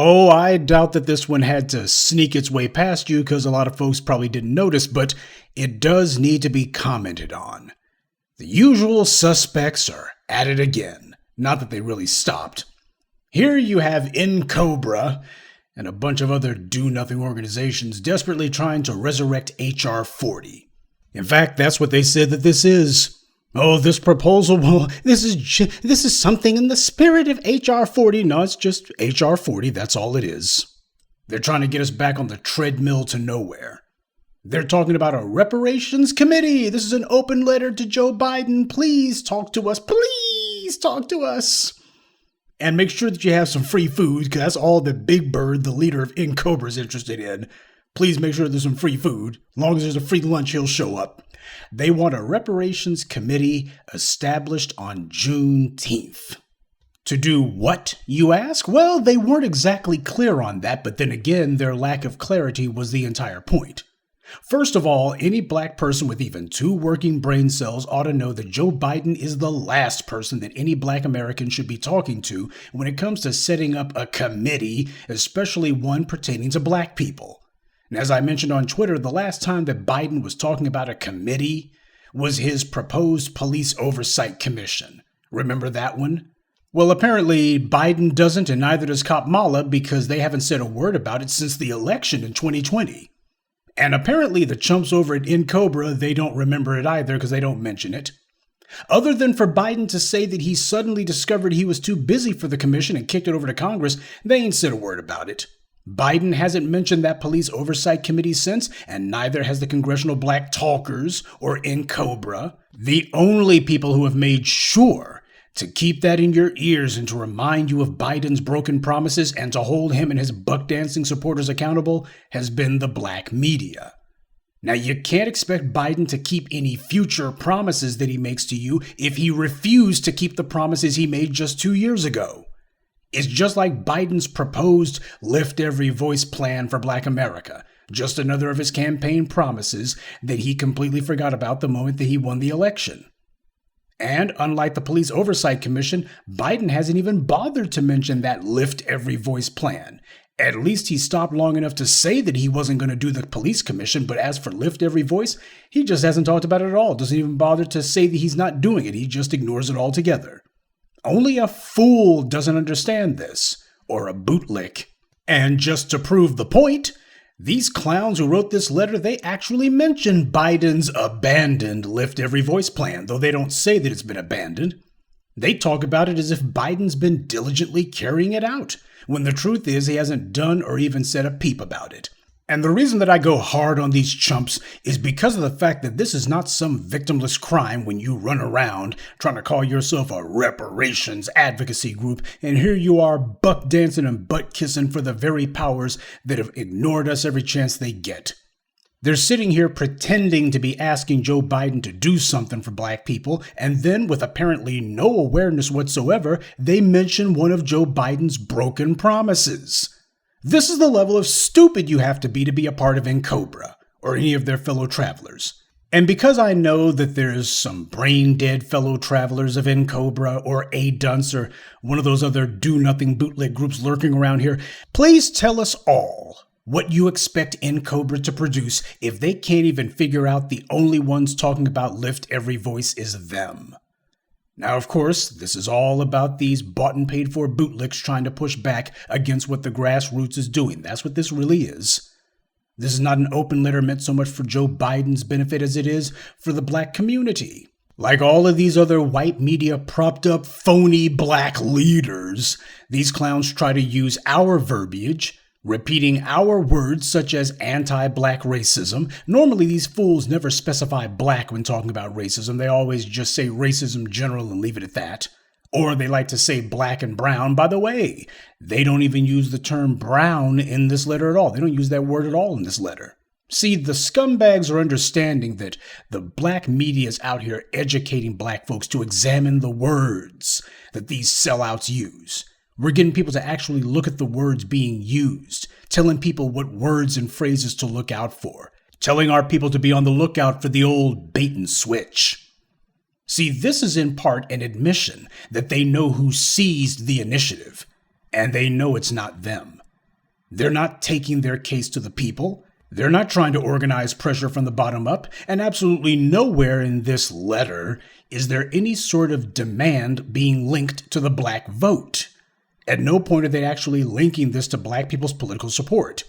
Oh, I doubt that this one had to sneak its way past you because a lot of folks probably didn't notice, but it does need to be commented on. The usual suspects are at it again. Not that they really stopped. Here you have Cobra and a bunch of other do-nothing organizations desperately trying to resurrect HR-40. In fact, that's what they said that this is. Oh, this proposal, well, this is something in the spirit of HR-40. No, it's just HR-40, that's all it is. They're trying to get us back on the treadmill to nowhere. They're talking about a reparations committee. This is an open letter to Joe Biden. Please talk to us. Please talk to us. And make sure that you have some free food, because that's all that Big Bird, the leader of Cobra, is interested in. Please make sure there's some free food. As long as there's a free lunch, he'll show up. They want a reparations committee established on Juneteenth. To do what, you ask? Well, they weren't exactly clear on that, but then again, their lack of clarity was the entire point. First of all, any black person with even 2 working brain cells ought to know that Joe Biden is the last person that any black American should be talking to when it comes to setting up a committee, especially one pertaining to black people. And as I mentioned on Twitter, the last time that Biden was talking about a committee was his proposed police oversight commission. Remember that one? Well, apparently Biden doesn't, and neither does Kamala, because they haven't said a word about it since the election in 2020. And apparently the chumps over at Cobra, they don't remember it either because they don't mention it. Other than for Biden to say that he suddenly discovered he was too busy for the commission and kicked it over to Congress, they ain't said a word about it. Biden hasn't mentioned that police oversight committee since, and neither has the Congressional Black Talkers or Cobra. The only people who have made sure to keep that in your ears and to remind you of Biden's broken promises and to hold him and his buck-dancing supporters accountable has been the black media. Now, you can't expect Biden to keep any future promises that he makes to you if he refused to keep the promises he made just 2 years ago. It's just like Biden's proposed Lift Every Voice plan for Black America, just another of his campaign promises that he completely forgot about the moment that he won the election. And unlike the Police Oversight Commission, Biden hasn't even bothered to mention that Lift Every Voice plan. At least he stopped long enough to say that he wasn't going to do the police commission, but as for Lift Every Voice, he just hasn't talked about it at all. Doesn't even bother to say that he's not doing it. He just ignores it altogether. Only a fool doesn't understand this, or a bootlick. And just to prove the point, these clowns who wrote this letter, they actually mention Biden's abandoned Lift Every Voice plan, though they don't say that it's been abandoned. They talk about it as if Biden's been diligently carrying it out, when the truth is he hasn't done or even said a peep about it. And the reason that I go hard on these chumps is because of the fact that this is not some victimless crime when you run around trying to call yourself a reparations advocacy group, and here you are buck dancing and butt kissing for the very powers that have ignored us every chance they get. They're sitting here pretending to be asking Joe Biden to do something for black people, and then with apparently no awareness whatsoever, they mention one of Joe Biden's broken promises. This is the level of stupid you have to be a part of Cobra, or any of their fellow travelers. And because I know that there's some brain-dead fellow travelers of Cobra, or A-Dunce, or one of those other do-nothing bootleg groups lurking around here, please tell us all what you expect Cobra to produce if they can't even figure out the only ones talking about Lift Every Voice is them. Now, of course, this is all about these bought and paid for bootlicks trying to push back against what the grassroots is doing. That's what this really is. This is not an open letter meant so much for Joe Biden's benefit as it is for the black community. Like all of these other white media propped up phony black leaders, these clowns try to use our verbiage, repeating our words such as anti-black racism. Normally, these fools never specify black when talking about racism. They always just say racism general and leave it at that. Or they like to say black and brown. By the way, they don't even use the term brown in this letter at all. They don't use that word at all in this letter. See, the scumbags are understanding that the black media is out here educating black folks to examine the words that these sellouts use. We're getting people to actually look at the words being used, telling people what words and phrases to look out for, telling our people to be on the lookout for the old bait and switch. See, this is in part an admission that they know who seized the initiative, and they know it's not them. They're not taking their case to the people. They're not trying to organize pressure from the bottom up, and absolutely nowhere in this letter is there any sort of demand being linked to the black vote. At no point are they actually linking this to black people's political support.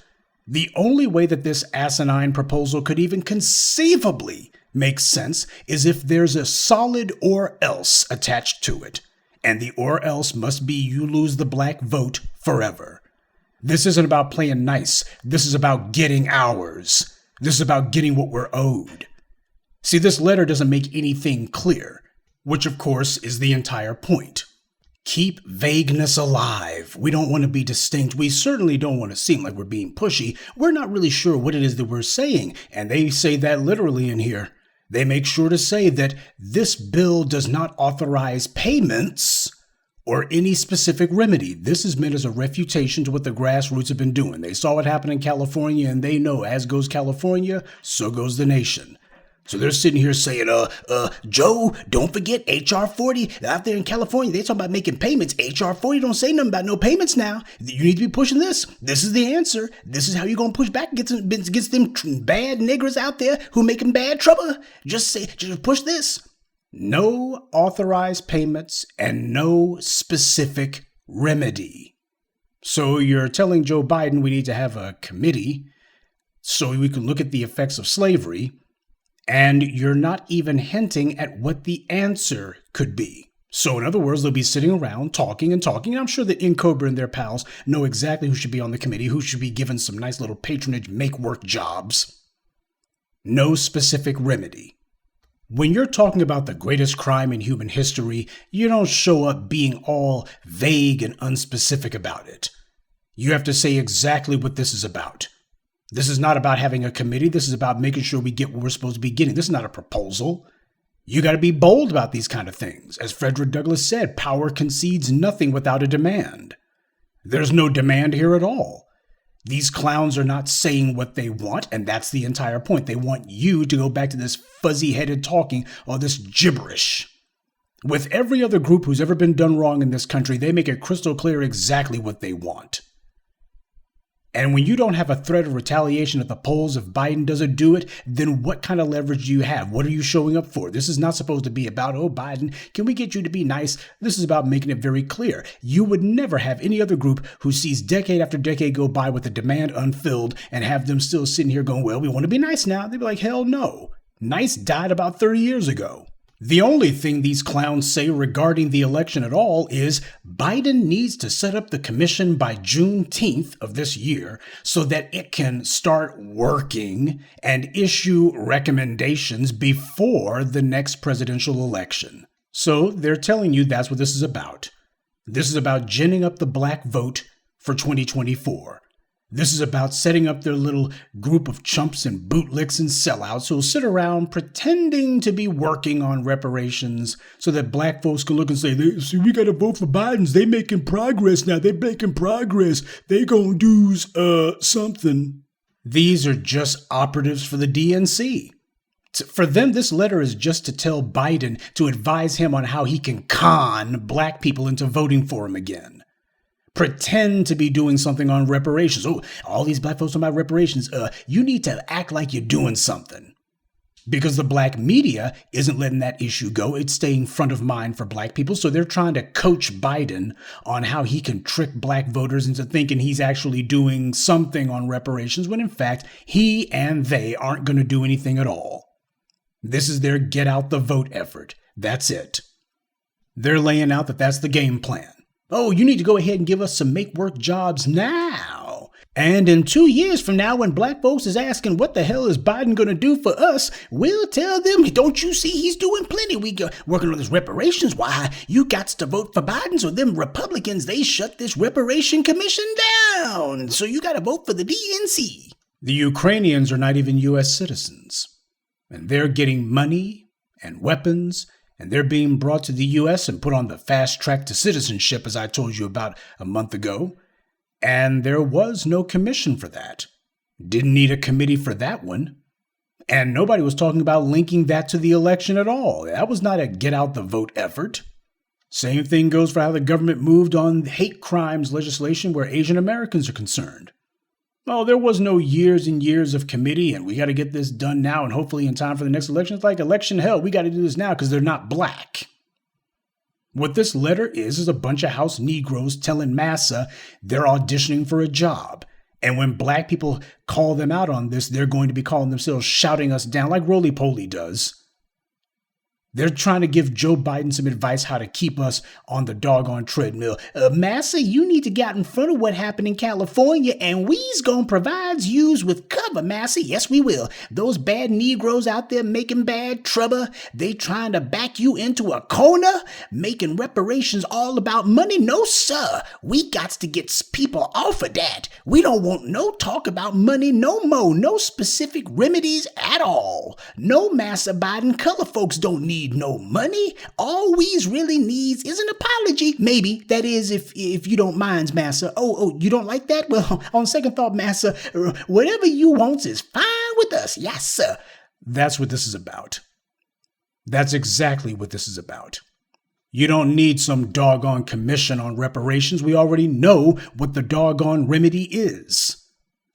The only way that this asinine proposal could even conceivably make sense is if there's a solid or else attached to it. And the or else must be you lose the black vote forever. This isn't about playing nice. This is about getting ours. This is about getting what we're owed. See, this letter doesn't make anything clear, which of course is the entire point. Keep vagueness alive. We don't want to be distinct. We certainly don't want to seem like we're being pushy. We're not really sure what it is that we're saying, and they say that literally in here. They make sure to say that this bill does not authorize payments or any specific remedy. This is meant as a refutation to what the grassroots have been doing. They saw what happened in California, and they know as goes California, so goes the nation. So they're sitting here saying, Joe, don't forget HR-40 out there in California. They talking about making payments. HR-40 don't say nothing about no payments now. You need to be pushing this. This is the answer. This is how you're going to push back against them bad niggers out there who making bad trouble. Just push this. No authorized payments and no specific remedy. So you're telling Joe Biden we need to have a committee so we can look at the effects of slavery. And you're not even hinting at what the answer could be. So in other words, they'll be sitting around talking. I'm sure that Cobra and their pals know exactly who should be on the committee, who should be given some nice little patronage make work jobs. No specific remedy. When you're talking about the greatest crime in human history, you don't show up being all vague and unspecific about it. You have to say exactly what this is about. This is not about having a committee. This is about making sure we get what we're supposed to be getting. This is not a proposal. You got to be bold about these kind of things. As Frederick Douglass said, power concedes nothing without a demand. There's no demand here at all. These clowns are not saying what they want, and that's the entire point. They want you to go back to this fuzzy-headed talking or this gibberish. With every other group who's ever been done wrong in this country, they make it crystal clear exactly what they want. And when you don't have a threat of retaliation at the polls, if Biden doesn't do it, then what kind of leverage do you have? What are you showing up for? This is not supposed to be about, oh, Biden, can we get you to be nice? This is about making it very clear. You would never have any other group who sees decade after decade go by with the demand unfilled and have them still sitting here going, well, we want to be nice now. They'd be like, hell no. Nice died about 30 years ago. The only thing these clowns say regarding the election at all is Biden needs to set up the commission by Juneteenth of this year so that it can start working and issue recommendations before the next presidential election. So they're telling you that's what this is about. This is about ginning up the black vote for 2024. This is about setting up their little group of chumps and bootlicks and sellouts who'll sit around pretending to be working on reparations so that black folks can look and say, see, we got to vote for Biden's. They making progress now. They making progress. They gonna do something. These are just operatives for the DNC. For them, this letter is just to tell Biden to advise him on how he can con black people into voting for him again. Pretend to be doing something on reparations. Oh, all these black folks talking about reparations. You need to act like you're doing something. Because the black media isn't letting that issue go. It's staying front of mind for black people. So they're trying to coach Biden on how he can trick black voters into thinking he's actually doing something on reparations, when in fact, he and they aren't going to do anything at all. This is their get out the vote effort. That's it. They're laying out that that's the game plan. Oh, you need to go ahead and give us some make work jobs now. And in 2 years from now, when black folks is asking what the hell is Biden going to do for us, we'll tell them, don't you see he's doing plenty. We go working on this reparations. Why, you got to vote for Biden. So them Republicans, they shut this reparation commission down. So you got to vote for the DNC. The Ukrainians are not even U.S. citizens. And they're getting money and weapons, and they're being brought to the U.S. and put on the fast track to citizenship, as I told you about a month ago. And there was no commission for that. Didn't need a committee for that one. And nobody was talking about linking that to the election at all. That was not a get out the vote effort. Same thing goes for how the government moved on hate crimes legislation where Asian Americans are concerned. Oh, there was no years and years of committee, and we got to get this done now and hopefully in time for the next election. It's like election hell. We got to do this now because they're not black. What this letter is a bunch of House Negroes telling Massa they're auditioning for a job. And when black people call them out on this, they're going to be calling themselves shouting us down like Roly-Poly does. They're trying to give Joe Biden some advice how to keep us on the doggone treadmill. Massa, you need to get out in front of what happened in California, and we's gonna provide yous with cover, Massa. Yes, we will. Those bad Negroes out there making bad trouble, they trying to back you into a corner, making reparations all about money. No, sir. We got to get people off of that. We don't want no talk about money no more. No specific remedies at all. No, Massa Biden, color folks don't need no money. All we's really needs is an apology. Maybe. That is, if you don't mind, Massa. Oh, you don't like that? Well, on second thought, Massa, whatever you want is fine with us. Yes, sir. That's what this is about. That's exactly what this is about. You don't need some doggone commission on reparations. We already know what the doggone remedy is.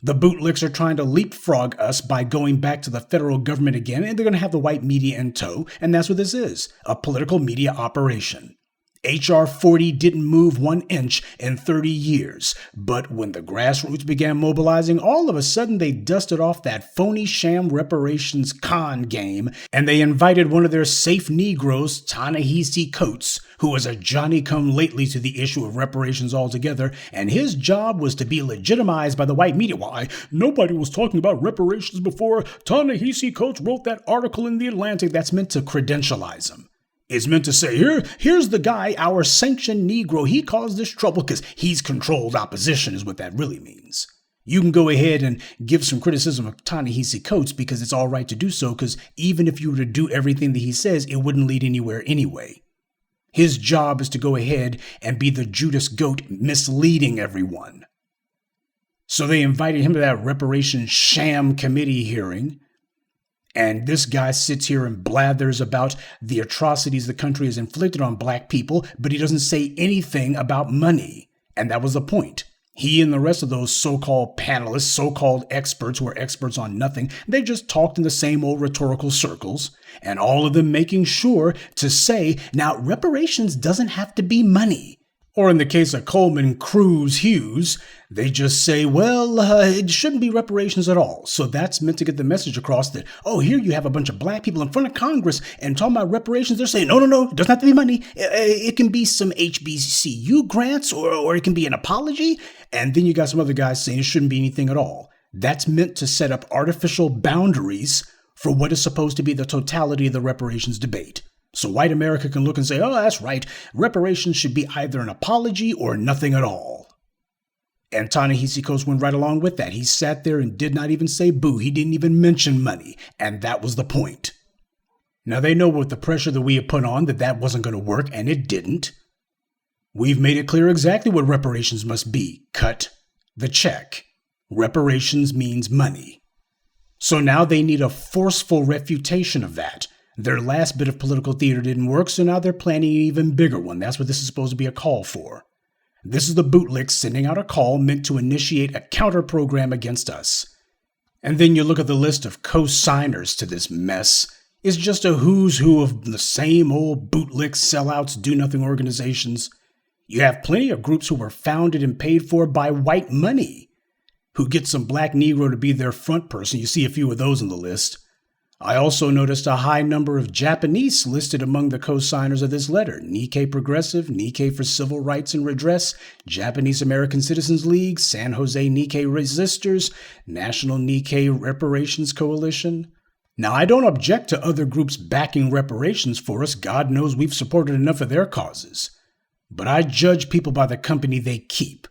The Bootlicks are trying to leapfrog us by going back to the federal government again, and they're going to have the white media in tow, and that's what this is, a political media operation. HR-40 didn't move 1 inch in 30 years, but when the grassroots began mobilizing, all of a sudden they dusted off that phony sham reparations con game, and they invited one of their safe Negroes, Ta-Nehisi Coates, who was a Johnny-come-lately to the issue of reparations altogether, and his job was to be legitimized by the white media. Why, nobody was talking about reparations before Ta-Nehisi Coates wrote that article in The Atlantic. That's meant to credentialize him. It's meant to say, here's the guy, our sanctioned Negro. He caused this trouble because he's controlled opposition is what that really means. You can go ahead and give some criticism of Ta-Nehisi Coates because it's all right to do so, because even if you were to do everything that he says, it wouldn't lead anywhere anyway. His job is to go ahead and be the Judas goat misleading everyone. So they invited him to that reparations sham committee hearing. And this guy sits here and blathers about the atrocities the country has inflicted on black people, but he doesn't say anything about money. And that was the point. He and the rest of those so-called panelists, so-called experts who are experts on nothing, they just talked in the same old rhetorical circles, and all of them making sure to say, now, reparations doesn't have to be money. Or in the case of Coleman Cruz Hughes, they just say, well, it shouldn't be reparations at all. So that's meant to get the message across that, oh, here you have a bunch of black people in front of Congress and talking about reparations. They're saying, no, it doesn't have to be money. It can be some HBCU grants or it can be an apology. And then you got some other guys saying it shouldn't be anything at all. That's meant to set up artificial boundaries for what is supposed to be the totality of the reparations debate. So white America can look and say, oh, that's right, reparations should be either an apology or nothing at all. And Ta-Nehisi Coates went right along with that. He sat there and did not even say boo. He didn't even mention money. And that was the point. Now they know with the pressure that we have put on that wasn't going to work, and it didn't. We've made it clear exactly what reparations must be. Cut the check. Reparations means money. So now they need a forceful refutation of that. Their last bit of political theater didn't work, so now they're planning an even bigger one. That's what this is supposed to be a call for. This is the Bootlicks sending out a call meant to initiate a counter-program against us. And then you look at the list of co-signers to this mess. It's just a who's who of the same old Bootlicks, sellouts, do-nothing organizations. You have plenty of groups who were founded and paid for by white money, who get some black Negro to be their front person. You see a few of those on the list. I also noticed a high number of Japanese listed among the co-signers of this letter. Nikkei Progressive, Nikkei for Civil Rights and Redress, Japanese American Citizens League, San Jose Nikkei Resistors, National Nikkei Reparations Coalition. Now, I don't object to other groups backing reparations for us. God knows we've supported enough of their causes. But I judge people by the company they keep.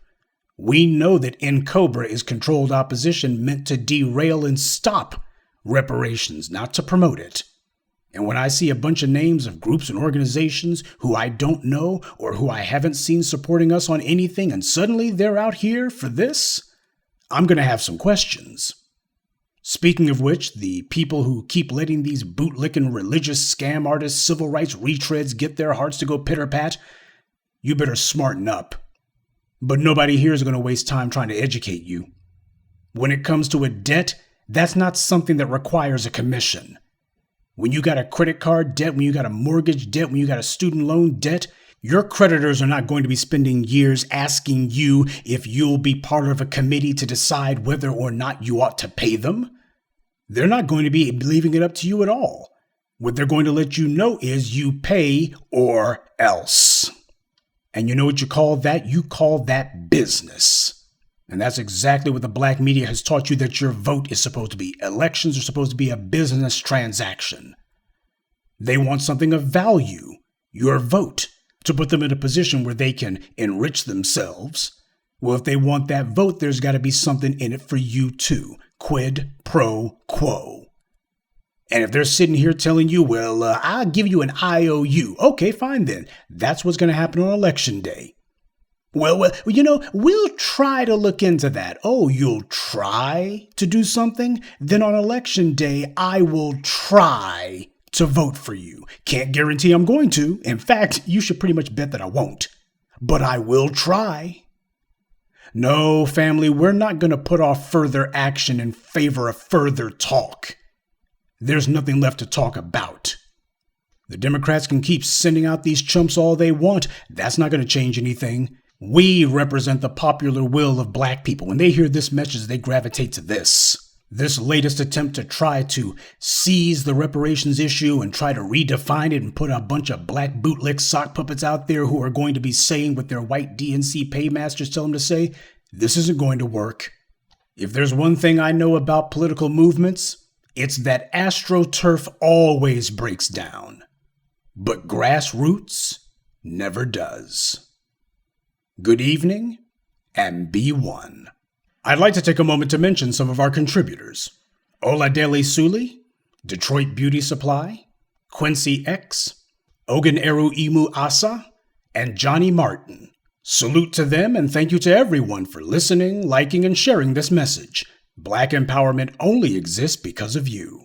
We know that NCOBRA is controlled opposition meant to derail and stop reparations, not to promote it. And when I see a bunch of names of groups and organizations who I don't know or who I haven't seen supporting us on anything, and suddenly they're out here for this, I'm going to have some questions. Speaking of which, the people who keep letting these bootlicking religious scam artists, civil rights retreads get their hearts to go pitter-pat, you better smarten up. But nobody here is going to waste time trying to educate you. When it comes to a debt, that's not something that requires a commission. When you got a credit card debt, when you got a mortgage debt, when you got a student loan debt, your creditors are not going to be spending years asking you if you'll be part of a committee to decide whether or not you ought to pay them. They're not going to be leaving it up to you at all. What they're going to let you know is you pay or else. And you know what you call that? You call that business. And that's exactly what the black media has taught you that your vote is supposed to be. Elections are supposed to be a business transaction. They want something of value, your vote, to put them in a position where they can enrich themselves. Well, if they want that vote, there's got to be something in it for you too. Quid pro quo. And if they're sitting here telling you, well, I'll give you an IOU. Okay, fine then. That's what's going to happen on election day. Well, we'll try to look into that. Oh, you'll try to do something? Then on election day, I will try to vote for you. Can't guarantee I'm going to. In fact, you should pretty much bet that I won't. But I will try. No, family, we're not going to put off further action in favor of further talk. There's nothing left to talk about. The Democrats can keep sending out these chumps all they want. That's not going to change anything. We represent the popular will of black people. When they hear this message, they gravitate to this. This latest attempt to try to seize the reparations issue and try to redefine it and put a bunch of black bootlick sock puppets out there who are going to be saying what their white DNC paymasters tell them to say, this isn't going to work. If there's one thing I know about political movements, it's that AstroTurf always breaks down. But grassroots never does. Good evening, and be one. I'd like to take a moment to mention some of our contributors. Oladele Suli, Detroit Beauty Supply, Quincy X, Ogun Eru Imu Asa, and Johnny Martin. Salute to them and thank you to everyone for listening, liking, and sharing this message. Black empowerment only exists because of you.